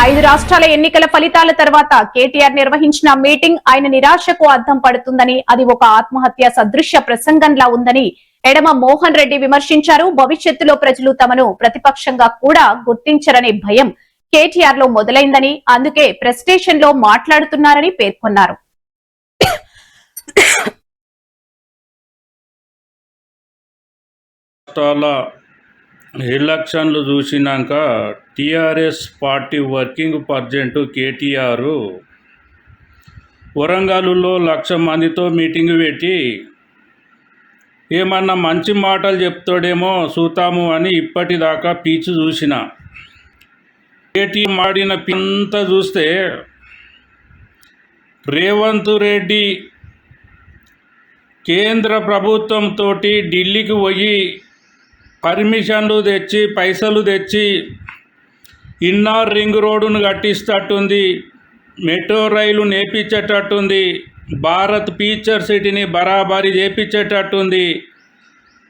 5 రాష్ట్రాల ఎన్నికల ఫలితాల తర్వాత కేటీఆర్ నిర్వహించిన మీటింగ్ ఆయన నిరాశకు అద్దం పడుతుందని, అది ఒక ఆత్మహత్య సదృశ్య ప్రసంగంలా ఉందని ఎడమ మోహన్ రెడ్డి విమర్శించారు. భవిష్యత్తులో ప్రజలు తమను ప్రతిపక్షంగా కూడా గుర్తించరనే భయం కేటీఆర్ లో మొదలైందని, అందుకే ప్రెస్ స్టేషన్ లో మాట్లాడుతున్నారని పేర్కొన్నారు. ఎలక్షన్లు చూసినాక TRS party working president KTR వరంగల్లో 1,00,000 మందితో మీటింగ్ పెట్టి ఏమన్నా మంచి మాటలు చెప్తాడేమో చూతాము అని ఇప్పటిదాకా పీచు చూసిన. కేటీఆర్ మాడిన పింత చూస్తే రేవంత్ రెడ్డి కేంద్ర ప్రభుత్వంతో ఢిల్లీకి పోయి పర్మిషన్లు తెచ్చి పైసలు తెచ్చి ఇన్నర్ రింగ్ రోడ్డును కట్టిస్తట్టుంది, మెట్రో రైలు నేర్పించేటట్టుంది, భారత్ ఫ్యూచర్ సిటీని బరాబరి చేపించేటట్టుంది,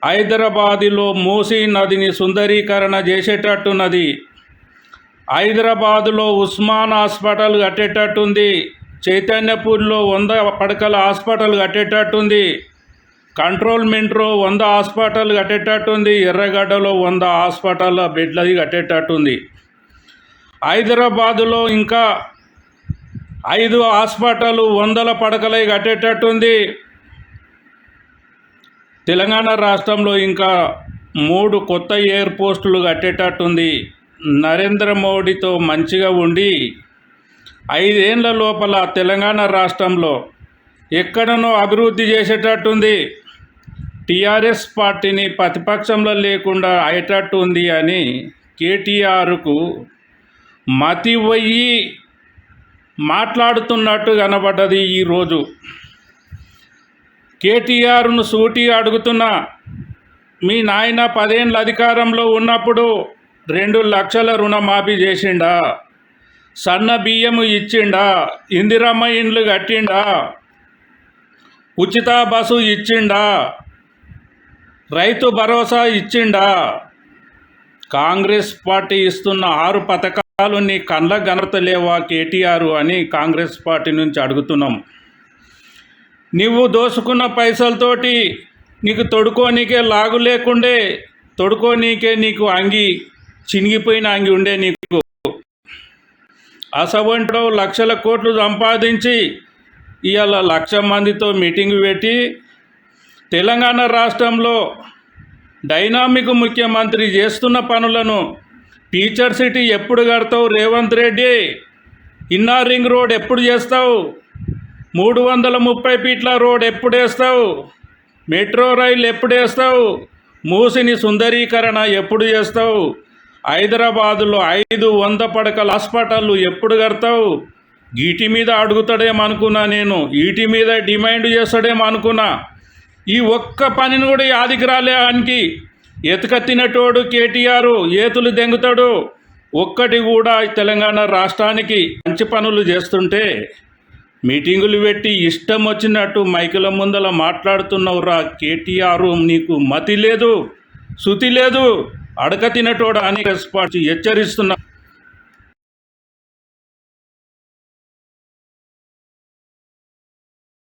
హైదరాబాదులో మూసీ నదిని సుందరీకరణ చేసేటట్టున్నది, హైదరాబాదులో ఉస్మాన్ హాస్పిటల్ కట్టేటట్టుంది, చైతన్యపూర్లో 100 పడకల హాస్పిటల్ కట్టేటట్టుంది, కంట్రోల్మెంట్లో 100 హాస్పిటల్ కట్టేటట్టుంది, ఎర్రగడ్డలో 100 హాస్పిటల్ బెడ్లది కట్టేటట్టుంది, హైదరాబాదులో ఇంకా 5 హాస్పిటల్ 100 పడకలై కట్టేటట్టుంది, తెలంగాణ రాష్ట్రంలో ఇంకా 3 కొత్త ఎయిర్పోర్టులు కట్టేటట్టుంది. నరేంద్ర మోడీతో మంచిగా ఉండి 5 ఏళ్ల లోపల తెలంగాణ రాష్ట్రంలో ఎక్కడనో అభివృద్ధి చేసేటట్టుంది, టీఆర్ఎస్ పార్టీని ప్రతిపక్షంలో లేకుండా అయ్యేటట్టు ఉంది అని కేటీఆర్కు మతి పోయి మాట్లాడుతున్నట్టు కనబడ్డది. ఈరోజు కేటీఆర్ను సూటిగా అడుగుతున్నా, మీ నాయన 10 ఏళ్ళ అధికారంలో ఉన్నప్పుడు 2 లక్షల రుణమాఫీ చేసిండా, సన్న బియ్యము ఇచ్చిండా, ఇందిరమ్మ ఇండ్లు కట్టిండా, ఉచిత బస్సు ఇచ్చిండా, రైతు భరోసా ఇచ్చిండా? కాంగ్రెస్ పార్టీ ఇస్తున్న 6 పథకాలు నీ కళ్ళకు కనబడతలేవా కేటీఆర్ అని కాంగ్రెస్ పార్టీ నుంచి అడుగుతున్నాం. నువ్వు దోసుకున్న పైసలతోటి నీకు తొడుకోనీకే లాగు లేకుండే, తొడుకోనీకే నీకు అంగి చినిగిపోయిన అంగి ఉండే, నీకు అసవంటో లక్షల కోట్లు సంపాదించి ఇవాళ 1,00,000 మందితో మీటింగ్ పెట్టి తెలంగాణ రాష్ట్రంలో డైనామిక్ ముఖ్యమంత్రి చేస్తున్న పనులను, ఫ్యూచర్ సిటీ ఎప్పుడు కడతావు Revanth Reddy, inner ring road ఎప్పుడు చేస్తావు, 330 ఫీట్ల రోడ్ ఎప్పుడు వేస్తావు, మెట్రో రైలు ఎప్పుడు వేస్తావు, మూసిని సుందరీకరణ ఎప్పుడు చేస్తావు, హైదరాబాదులో 500 పడకల హాస్పిటళ్ళు ఎప్పుడు కడతావు? వీటి మీద అడుగుతాడేమనుకున్నా, నేను వీటి మీద డిమాండ్ చేస్తాడేమో అనుకున్నా. ఈ ఒక్క పనిని కూడా యాదికి రాలేనికి ఎతకత్తినటోడు కేటీఆర్ ఏతులు దెంగుతాడు. ఒక్కటి కూడా తెలంగాణ రాష్ట్రానికి మంచి పనులు చేస్తుంటే మీటింగులు పెట్టి ఇష్టం వచ్చినట్టు మైకుల ముందల మాట్లాడుతున్నావురా కేటీఆర్, నీకు మతి లేదు, శృతి లేదు, అడక తినటోడు అని హెచ్చరిస్తున్నా.